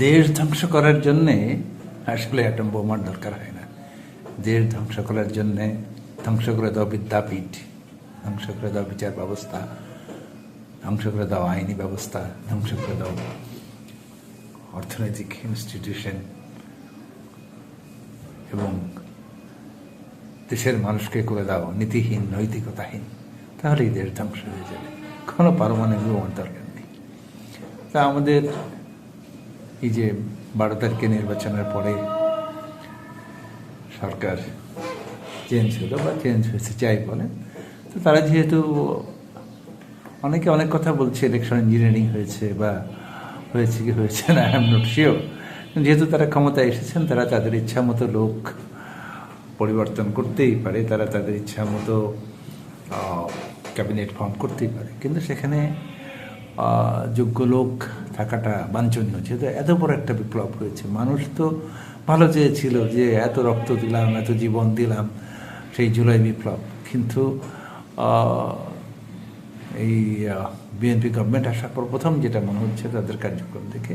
দেশ ধ্বংস করার জন্যে আসলে অ্যাটম বোমার দরকার হয় না। দেশ ধ্বংস করার জন্যে ধ্বংস করে দাও বিদ্যাপীঠ, ধ্বংস করে দাও বিচার ব্যবস্থা, ধ্বংস করে দাও আইনি ব্যবস্থা, ধ্বংস করে দাও অর্থনৈতিক ইনস্টিটিউশন এবং দেশের মানুষকে করে দাও নীতিহীন, নৈতিকতাহীন। তাহলেই দেশ ধ্বংস হয়ে যাবে। কোনো পারমাণবিক বোমার দরকার নেই। তা আমাদের এই যে 12 তারিখে নির্বাচনের পরে সরকার চেঞ্জ হলো বা চেঞ্জ হয়েছে যাই বলে, তো তারা যেহেতু অনেকে অনেক কথা বলছে ইলেকশন ইঞ্জিনিয়ারিং হয়েছে বা হয়েছে কি হয়েছে না, আই এম নট শিওর। যেহেতু তারা ক্ষমতায় এসেছেন, তারা তাদের ইচ্ছা মতো লোক পরিবর্তন করতেই পারে, তারা তাদের ইচ্ছা মতো ক্যাবিনেট ফর্ম করতেই পারে, কিন্তু সেখানে যোগ্য লোক থাকাটা বাঞ্ছনীয়। যেহেতু এত বড় একটা বিপ্লব হয়েছে, মানুষ তো ভালো চেয়েছিল যে এত রক্ত দিলাম, এত জীবন দিলাম সেই জুলাই বিপ্লব, কিন্তু এই বিএনপি গভর্নমেন্ট আসার পর প্রথম যেটা মনে হচ্ছে তাদের কার্যক্রম দেখে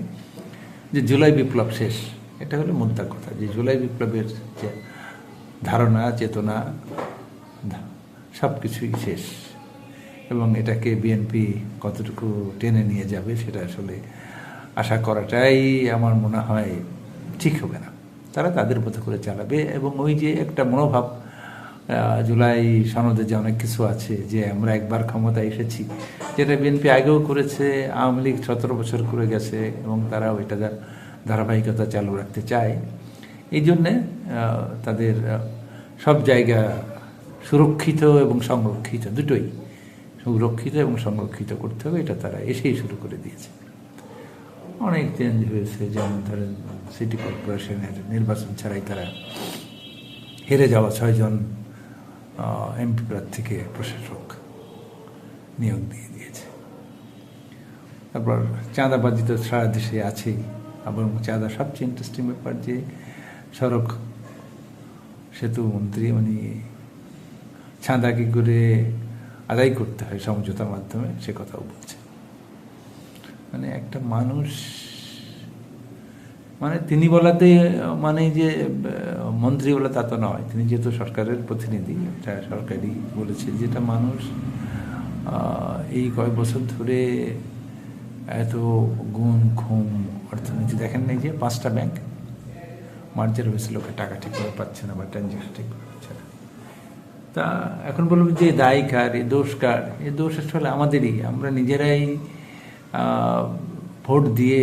যে জুলাই বিপ্লব শেষ। এটা হলো মুদ্রা কথা, যে জুলাই বিপ্লবের যে ধারণা, চেতনা, সব কিছুই শেষ। এবং এটাকে বিএনপি কতটুকু টেনে নিয়ে যাবে সেটা আসলে আশা করাটাই আমার মনে হয় ঠিক হবে না। তারা তাদের মতো করে চালাবে। এবং ওই যে একটা মনোভাব জুলাই সনদে যে অনেক কিছু আছে, যে আমরা একবার ক্ষমতায় এসেছি, যেটা বিএনপি আগেও করেছে, আওয়ামী লীগ 17 বছর করে গেছে এবং তারাও এটা ধারাবাহিকতা চালু রাখতে চায়। এই জন্যে তাদের সব জায়গা সুরক্ষিত এবং সংরক্ষিত, দুটোই সুরক্ষিত এবং সংরক্ষিত করতে হবে, এটা তারা এসেই শুরু করে দিয়েছে। অনেক চেঞ্জ হয়েছে, যেমন ধরেন সিটি কর্পোরেশনের নির্বাচন ছাড়াই তারা হেরে যাওয়া 6 জন এমপি প্রার্থীকে প্রশাসক নিয়োগ দিয়ে দিয়েছে। তারপর চাঁদাবাজি তো সারা দেশে আছেই, এবং চাঁদা সবচেয়ে ইন্টারেস্টিং ব্যাপার যে সড়ক সেতু মন্ত্রী উনি চাঁদা কি করে আদায় করতে হয় সমঝোতার মাধ্যমে সে কথাও বলছে। মানে একটা মানুষ, মানে তিনি বলাতে মানে যে মন্ত্রী বলে তা তো নয়, তিনি যেহেতু সরকারের প্রতিনিধি, এটা সরকারি বলেছে, যেটা মানুষ এই কয়েক বছর ধরে এত গুম খুম অর্থনীতি দেখেন নাই, যে 5টা ব্যাংক মার্জার হয়েছে, লোকে টাকা ঠিক করে পাচ্ছে না বা ট্রানজ্যাকশন ঠিক করে পাচ্ছে না। তা এখন বলবো যে দায়ী কার, এই দোষ কার? এই দোষ আসলে আমাদেরই। আমরা নিজেরাই ভোট দিয়ে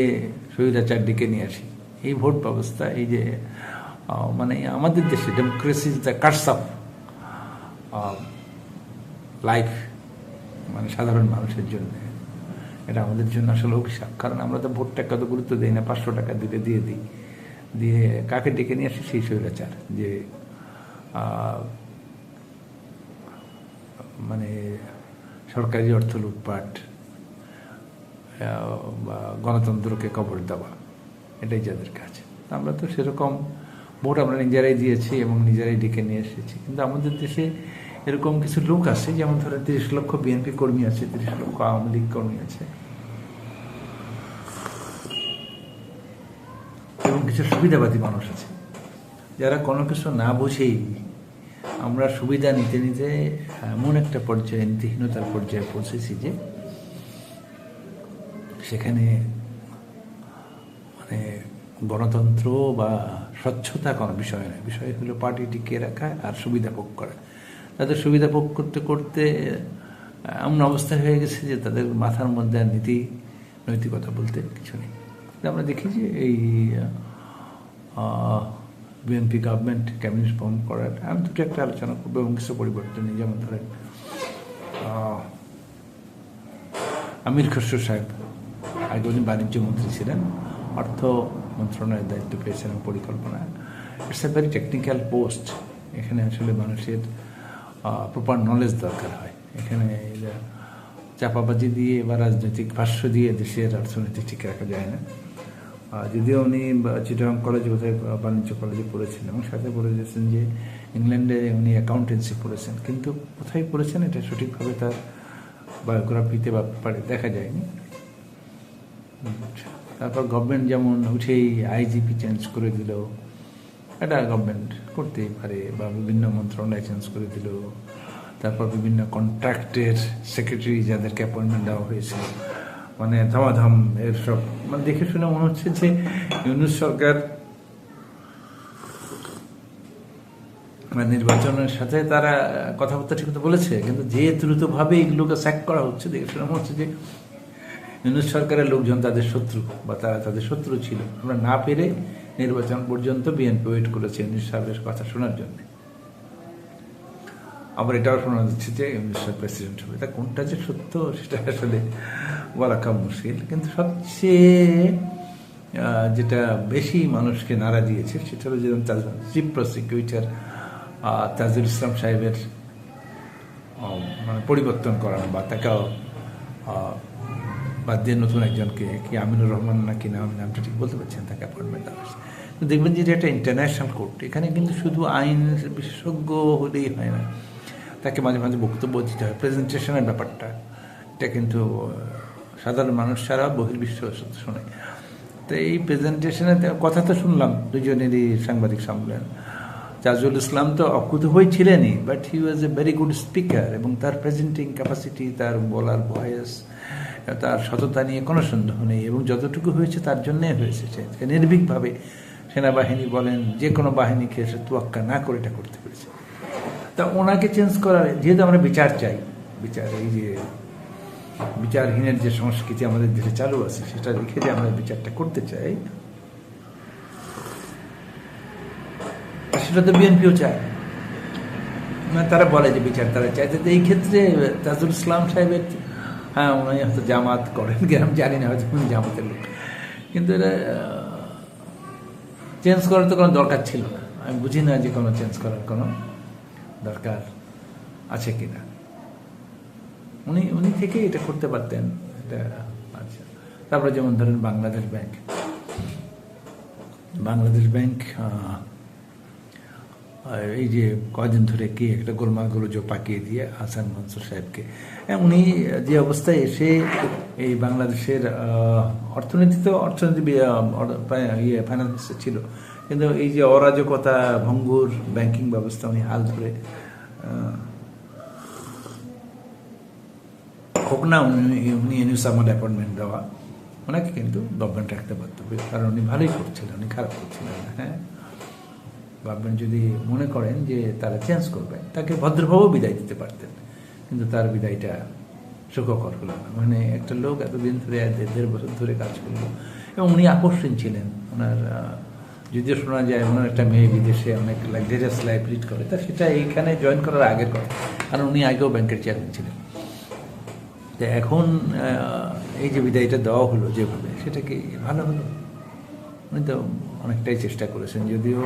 স্বৈরাচার ডেকে নিয়ে আসি। এই ভোট ব্যবস্থা, এই যে মানে আমাদের দেশে democracy is the curse of life, মানে সাধারণ মানুষের জন্য এটা আমাদের জন্য আসলে অভিশাপ। কারণ আমরা তো ভোটটা কত গুরুত্ব দিই না, 500 টাকা দিলে দিয়ে দিই, দিয়ে কাকে ডেকে নিয়ে আসি? সেই স্বৈরাচার, যে মানে সরকারি অর্থ লুটপাট বা গণতন্ত্রকে কবর দেওয়া, এটাই যাদের কাজ। আমরা তো সেরকম ভোট আমরা নিজেরাই দিয়েছি এবং নিজেরাই ডেকে নিয়ে এসেছি। কিন্তু আমাদের দেশে এরকম কিছু লোক আছে, যেমন ধরেন 30 লক্ষ বিএনপি কর্মী আছে, 30 লক্ষ আওয়ামী লীগ কর্মী আছে, এবং কিছু সুবিধাবাদী মানুষ আছে, যারা কোনো কিছু না বুঝেই আমরা সুবিধা নিতে নিতে এমন একটা পর্যায়ে, নীতিহীনতার পর্যায়ে পৌঁছেছি যে সেখানে মানে গণতন্ত্র বা স্বচ্ছতা কোনো বিষয় নয়, বিষয় হলো পার্টি টিকিয়ে রাখা আর সুবিধা ভোগ করা। তাদের সুবিধা ভোগ করতে করতে এমন অবস্থা হয়ে গেছে যে তাদের মাথার মধ্যে আর নৈতিকতা বলতে কিছু নেই। আমরা দেখি যে এই বিএনপি গভর্নমেন্ট ক্যাবিনেট ফর্ম করার, আমি দুটো একটা আলোচনা করবো এবং কিছু পরিবর্তন নেই। যেমন ধরেন আমির খসরু সাহেব আগে উনি বাণিজ্য মন্ত্রী ছিলেন, অর্থ মন্ত্রণালয়ের দায়িত্ব পেয়েছেন এবং পরিকল্পনা। It's a very technical post. এখানে আসলে মানুষের প্রপার নলেজ দরকার হয়। এখানে চাপাবাজি দিয়ে বা রাজনৈতিক ভাষ্য দিয়ে দেশের অর্থনীতি ঠিক রাখা যায় না। যদিও উনি চিটাগাং কলেজে, বোধহয় বাণিজ্য কলেজে পড়েছেন এবং সাথে বলে দিয়েছেন যে ইংল্যান্ডে উনি অ্যাকাউন্টেন্সি পড়েছেন, কিন্তু কোথায় পড়েছেন এটা সঠিকভাবে তার বায়োগ্রাফিতে বা দেখা যায়নি। তারপর গভর্নমেন্ট যেমন উঠেই আইজিপি চেঞ্জ করে দিল, এটা গভর্নমেন্ট করতেই পারে, বা বিভিন্ন মন্ত্রণালয় চেঞ্জ করে দিল, তারপর বিভিন্ন কন্ট্রাক্টের সেক্রেটারি যাদেরকে অ্যাপয়েন্টমেন্ট দেওয়া হয়েছিল, মানে ধমাধম এর সব, মানে দেখে শুনে মনে হচ্ছে যে ইউনূস সরকার মানে নির্বাচনের সাথে তারা কথাবার্তা ঠিক মতো বলেছে, কিন্তু যে দ্রুতভাবে এগুলোকে স্যাক করা হচ্ছে দেখে শুনে মনে হচ্ছে যে ইউনূস সরকারের লোকজন তাদের শত্রু, বা তারা তাদের শত্রু ছিল। আমরা না পেরে নির্বাচন পর্যন্ত বিএনপি ওয়েট করেছে ইউনূস সাহেবের কথা শোনার জন্য। আবার এটাও শোনা যাচ্ছে যে ইউনূস সাহেব প্রেসিডেন্ট হবে। তা কোনটা যে সত্য সেটা আসলে বলা খুব মুশকিল। কিন্তু সবচেয়ে যেটা বেশি মানুষকে নাড়া দিয়েছে সেটা হলো যেমন চিফ প্রসিকিউটর তাজুল ইসলাম সাহেবের মানে পরিবর্তন করানো, বা তাকে বাদ দিয়ে নতুন একজনকে, কি আমিনুর রহমান নাকি নামটা ঠিক বলতে পারছেন, তাকে অ্যাপয়েন্টমেন্ট দেওয়া হয়েছে। দেখবেন যে এটা একটা ইন্টারন্যাশনাল কোর্ট, এখানে কিন্তু শুধু আইন বিশেষজ্ঞ হলেই হয় না, তাকে মাঝে মাঝে বক্তব্য দিতে হয়। প্রেজেন্টেশনের ব্যাপারটা এটা কিন্তু সাধারণ মানুষ ছাড়া বহির্বিশ্ব শোনে। তো এই প্রেজেন্টেশনের কথা তো শুনলাম দুজনেরই সাংবাদিক সম্মেলন। তাজুল ইসলাম তো অকুতভয় ছিলেনই, but he was a very good speaker, এবং তার প্রেজেন্টিং ক্যাপাসিটি, তার বলার ভয়েস, তার সততা নিয়ে কোনো সন্দেহ নেই, এবং যতটুকু হয়েছে তার জন্যই হয়েছে। সে নির্ভীকভাবে সেনাবাহিনী বলেন যে কোনো বাহিনীকে সে তোয়াক্কা না করে এটা করতে পেরেছে। তা ওনাকে চেঞ্জ করার, যেহেতু আমরা বিচার চাই, বিচার, এই যে বিচারহীনের যে সংস্কৃতি আমাদের দেশে চালু আছে সেটা রেখে যে আমরা বিচারটা করতে চাই, সেটা তো বিএনপিও চায়। মানে তারা বলে যে বিচার তারা চায়। তো এই ক্ষেত্রে তাজুল ইসলাম সাহেবের, হ্যাঁ উনি হয়তো জামাত করেন কি আমি জানি না, হয়তো উনি জামাতের লোক, কিন্তু এটা চেঞ্জ করার তো কোনো দরকার ছিল না। আমি বুঝি না যে কোনো চেঞ্জ করার কোনো দরকার আছে কিনা। উনি থেকে এটা করতে পারতেন, এটা আচ্ছা। তারপরে যেমন ধরেন বাংলাদেশ ব্যাংক এই যে কয়দিন ধরে কি একটা গোলমালগুলো পাকিয়ে দিয়ে হাসান মনসুর সাহেবকে, উনি যে অবস্থায় এসে এই বাংলাদেশের অর্থনীতি ফাইন্যান্স ছিল, কিন্তু এই যে অরাজকতা, ভঙ্গুর ব্যাংকিং ব্যবস্থা উনি হাল ধরে হোক না, উনি ইউনূস আহমদ অ্যাপয়েন্টমেন্ট দেওয়া, ওনাকে কিন্তু গভর্নমেন্ট রাখতে পারত, কারণ উনি ভালোই করছিলেন, উনি খারাপ করছিলেন না। হ্যাঁ, গভর্নমেন্ট যদি মনে করেন যে তারা চেঞ্জ করবে, তাকে ভদ্রভাবেও বিদায় দিতে পারতেন, কিন্তু তার বিদায়টা সুখকর হলো না। মানে একটা লোক এতদিন ধরে 1.5 বছর ধরে কাজ করলো, এবং উনি আকর্ষণ ছিলেন। ওনার যদিও শোনা যায় ওনার একটা মেয়ে বিদেশে অনেক লাক্সারিয়াস লাইফ লিড করে, তা সেটা এইখানে জয়েন করার আগের কথা, কারণ উনি আগেও ব্যাংকের চেয়ারম্যান ছিলেন। তো এখন এই যে বিদায়টা দেওয়া হলো যেভাবে, সেটা কি ভালো হলো? উনি তো অনেকটাই চেষ্টা করেছেন, যদিও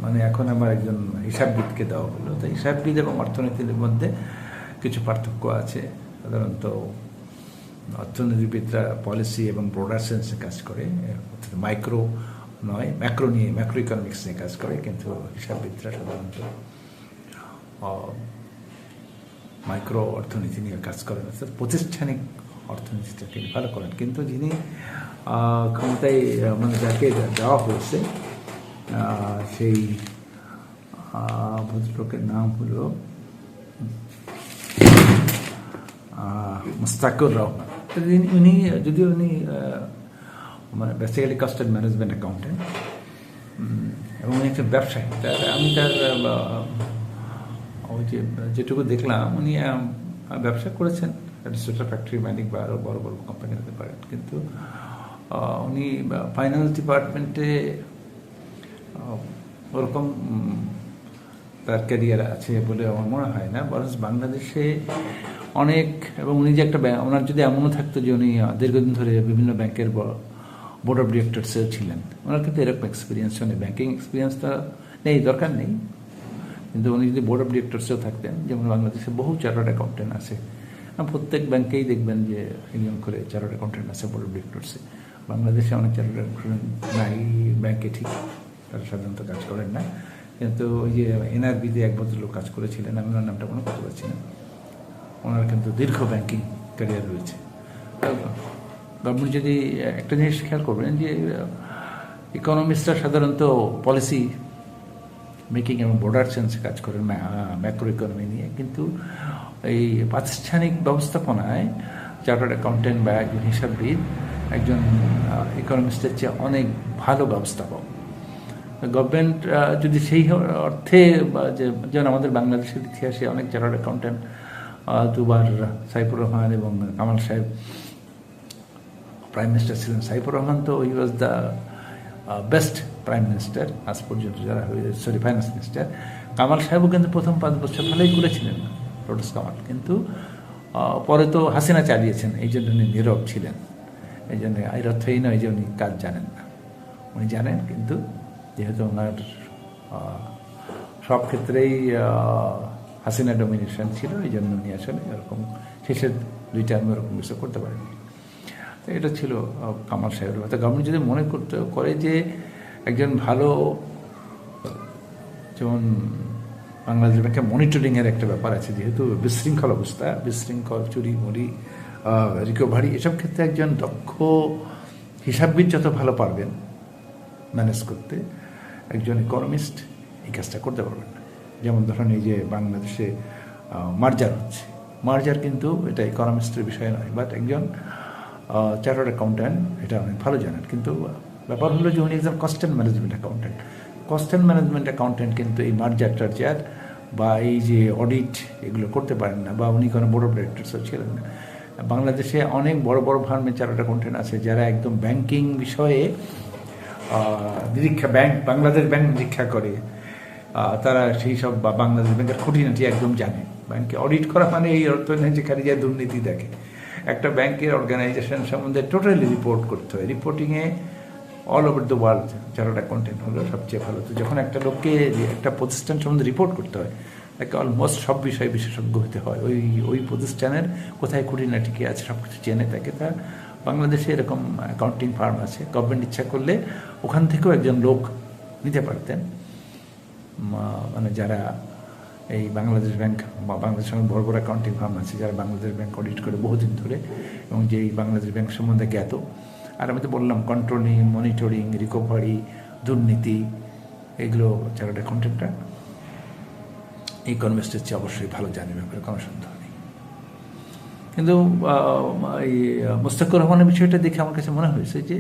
মানে এখন আমার একজন হিসাববিদকে দেওয়া হলো। তো হিসাববিদ এবং অর্থনীতির মধ্যে কিছু পার্থক্য আছে। সাধারণত অর্থনীতিবিদরা পলিসি এবং ব্রডার সেন্সে কাজ করে, মাইক্রো নয়, ম্যাক্রো ইকোনমিক্স নিয়ে কাজ করে, কিন্তু হিসাববিদরা সাধারণত মাইক্রো অর্থনীতি নিয়ে কাজ করেন, অর্থাৎ প্রতিষ্ঠানিক অর্থনীতিটা তিনি ভালো করেন। কিন্তু যিনি ক্ষমতায় মানে যাকে দেওয়া হয়েছে সেই ভদ্রলোকের নাম হলো মুস্তাকুর রহমান। উনি যদিও উনি মানে basically cost and management accountant, এবং উনি একটা ব্যবসায়ী। আমি তার ওই যেটুকু দেখলাম, উনি ব্যবসা করেছেন, সোয়েটার ফ্যাক্টরি মালিক বা আরও বড় বড় কোম্পানি হতে পারেন, কিন্তু উনি ফাইন্যান্স ডিপার্টমেন্টে ওরকম তার ক্যারিয়ার আছে বলে আমার মনে হয় না। বরং বাংলাদেশে অনেক, এবং উনি যে একটা ওনার যদি এমনও থাকতো যে উনি দীর্ঘদিন ধরে বিভিন্ন ব্যাংকের বোর্ড অফ ডিরেক্টরসেও ছিলেন, ওনার কিন্তু এরকম এক্সপিরিয়েন্স নেই, ব্যাংকিং এক্সপিরিয়েন্সটা নেই, দরকার নেই, কিন্তু উনি যদি বোর্ড অফ ডিরেক্টরসেও থাকতেন, যেমন বাংলাদেশে বহু চার্টার্ড অ্যাকাউন্টেন্ট আছে, প্রত্যেক ব্যাংকেই দেখবেন যে ইউনিয়ন করে চার্টার্ড অ্যাকাউন্টেন্ট আছে বোর্ড অফ ডিরেক্টরসে। বাংলাদেশে অনেক চার্টার্ড অ্যাকাউন্টেন্ট নাই ব্যাংকে, ঠিক তারা সাধারণত কাজ করেন না, কিন্তু ওই যে এনআরবিতে এক ভদ্রলোক কাজ করেছিলেন, আমি ওনার নামটা কোনো কথা পাচ্ছি না, ওনার কিন্তু দীর্ঘ ব্যাংকিং ক্যারিয়ার রয়েছে। গভর্নমেন্ট যদি একটা জিনিস খেয়াল করবেন যে ইকোনমিস্টরা সাধারণত পলিসি মেকিং এবং বর্ডার চেঞ্জে কাজ করেন ম্যাক্রো ইকোনমি নিয়ে, কিন্তু এই প্রাতিষ্ঠানিক ব্যবস্থাপনায় চার্টার্ড অ্যাকাউন্টেন্ট বা একজন হিসাববিদ একজন ইকোনমিস্টের চেয়ে অনেক ভালো ব্যবস্থাপক। গভর্নমেন্ট যদি সেই অর্থে যেমন আমাদের বাংলাদেশের ইতিহাসে অনেক চার্টার্ড অ্যাকাউন্টেন্ট, দুবার সাইফুর রহমান এবং কামাল সাহেব প্রাইম মিনিস্টার ছিলেন। সাইফুর রহমান তো he was the best prime minister আজ পর্যন্ত যারা হয়েছে, ফাইন্যান্স মিনিস্টার। কামাল সাহেবও কিন্তু প্রথম 5 বছর ভালোই করেছিলেন, রোডস কামাল, কিন্তু পরে তো হাসিনা চালিয়েছেন, এই জন্য উনি নীরব ছিলেন। এই জন্য এর অর্থ এই নয় যে উনি কাজ জানেন না, উনি জানেন, কিন্তু যেহেতু ওনার সব ক্ষেত্রেই হাসিনা ডমিনেশন ছিল, এই জন্য উনি আসলে এরকম শেষের 2 টার্মে এরকম কিছু করতে পারেননি। এটা ছিল কামাল সাহেবের কথা। গভর্নমেন্ট যদি মনে করে যে একজন ভালো, যেমন বাংলাদেশ ব্যাংকের মনিটরিংয়ের একটা ব্যাপার আছে, যেহেতু বিশৃঙ্খল অবস্থা, বিশৃঙ্খল চুরি মুড়ি রিকভারি, এসব ক্ষেত্রে একজন দক্ষ হিসাববিদ যত ভালো পারবেন ম্যানেজ করতে, একজন ইকোনমিস্ট এই কাজটা করতে পারবেন না। যেমন ধরেন এই যে বাংলাদেশে মার্জার হচ্ছে, মার্জার কিন্তু এটা ইকোনমিস্টের বিষয় নয়, বাট একজন চার্টার্ড অ্যাকাউন্ট্যান্ট এটা অনেক ভালো জানেন। কিন্তু ব্যাপার হলো যে উনি একজন cost and management accountant. Cost and management accountant কিন্তু এই মার্জার টার্জার বা এই যে অডিট এগুলো করতে পারেন না, বা উনি কোনো বোর্ড অফ ডিরেক্টরসও ছিলেন না। বাংলাদেশে অনেক বড় বড় ফার্মের চার্টার্ড অ্যাকাউন্ট্যান্ট আছে যারা একদম ব্যাংকিং বিষয়ে বাংলাদেশ ব্যাংক নিরীক্ষা করে, তারা সেই সব বা বাংলাদেশ ব্যাংকের খুঁটিনাটি একদম জানে। ব্যাংকে অডিট করা মানে এই অর্থ নেই যে খালি যায় দুর্নীতি দেখে। একটা ব্যাংকের অর্গানাইজেশন সম্বন্ধে টোটালি রিপোর্ট করতে হয়। রিপোর্টিংয়ে all over the world chartered accountant হলো সবচেয়ে ভালো। তো যখন একটা লোককে একটা প্রতিষ্ঠান সম্বন্ধে রিপোর্ট করতে হয়, তাকে অলমোস্ট সব বিষয়ে বিশেষজ্ঞ হতে হয়। ওই প্রতিষ্ঠানের কোথায় খুঁটিনাটি কী আছে সব কিছু জেনে থাকে। তা বাংলাদেশে এরকম অ্যাকাউন্টিং ফার্ম আছে, গভর্নমেন্ট ইচ্ছা করলে ওখান থেকেও একজন লোক নিতে পারতেন, মানে যারা এই বাংলাদেশ ব্যাংক বা বাংলাদেশের সঙ্গে বড় বড় অ্যাকাউন্টিং ফার্ম আছে যারা বাংলাদেশ ব্যাংক অডিট করে বহুদিন ধরে এবং যেই বাংলাদেশ ব্যাংক সম্বন্ধে জ্ঞাত। আর আমি তো বললাম কন্ট্রোলিং, মনিটরিং, রিকভারি, দুর্নীতি, এগুলো চার্টার্ড অ্যাকাউন্টেন্টরা ইকোনমিস্টের চেয়ে অবশ্যই ভালো জানে, ব্যাপারে কোনো সন্দেহ নেই। কিন্তু এই মুস্তাকুর রহমানের বিষয়টা দেখে আমার কাছে মনে হয়েছে যে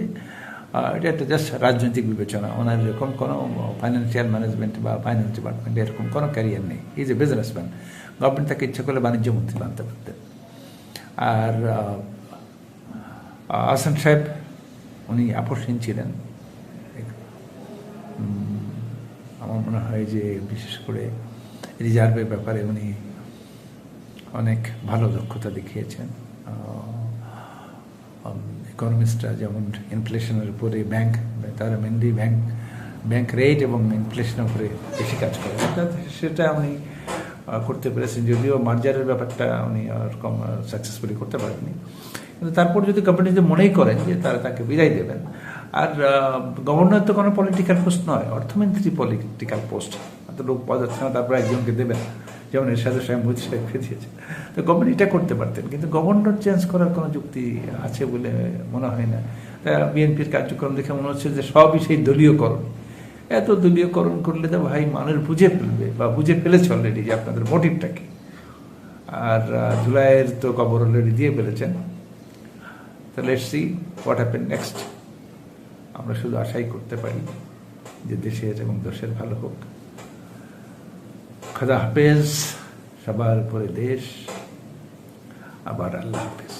এটা একটা জাস্ট রাজনৈতিক বিবেচনা। ওনার এরকম কোনো ফাইন্যান্সিয়াল ম্যানেজমেন্ট বা ফাইন্যান্স ডিপার্টমেন্টে এরকম কোনো ক্যারিয়ার নেই। Is a businessman. গভর্নমেন্ট তাকে ইচ্ছা করলে বাণিজ্য মন্ত্রী বানতে পারতেন। আর আহসান সাহেব উনি আপসহীন ছিলেন। আমার মনে হয় যে বিশেষ করে রিজার্ভের ব্যাপারে উনি অনেক ভালো দক্ষতা দেখিয়েছেন। ইকোনমিস্টরা যেমন ইনফ্লেশনের উপরে তারা মেনলি ব্যাংক রেট এবং ইনফ্লেশনের উপরে বেশি কাজ করে, সেটা উনি করতে পেরেছেন। যদিও মার্জারের ব্যাপারটা উনি ওরকম সাকসেসফুলি করতে পারেননি, কিন্তু তারপর যদি কোম্পানি যদি মনেই করেন যে তারা তাকে বিদায় দেবেন। আর গভর্নর তো কোনো পলিটিক্যাল পোস্ট নয়, অর্থমন্ত্রী পলিটিক্যাল পোস্ট, এত লোক পাওয়া যাচ্ছে না, তারপর একজনকে দেবেন, যেমন এরশাদ সাহেব মুহিত সাহেবকে দিয়েছে। তো গভর্নমেন্ট এটা করতে পারতেন, কিন্তু গভর্নর চেঞ্জ করার কোনো যুক্তি আছে বলে মনে হয় না। তা বিএনপির কার্যক্রম দেখে মনে হচ্ছে যে সবই সেই দলীয়করণ। এত দলীয়করণ করলে তো ভাই মানুষ বুঝে ফেলবে বা বুঝে ফেলেছে অলরেডি যে আপনাদের মোটিভটা কি। আর জুলাইয়ের তো খবর অলরেডি দিয়ে ফেলেছেন। তো let's see what happen next. আমরা শুধু আশাই করতে পারি যে দেশের এবং দেশের ভালো হোক। খোদা হাফেজ। সবার উপরে দেশ। আবার আল্লাহ হাফেজ।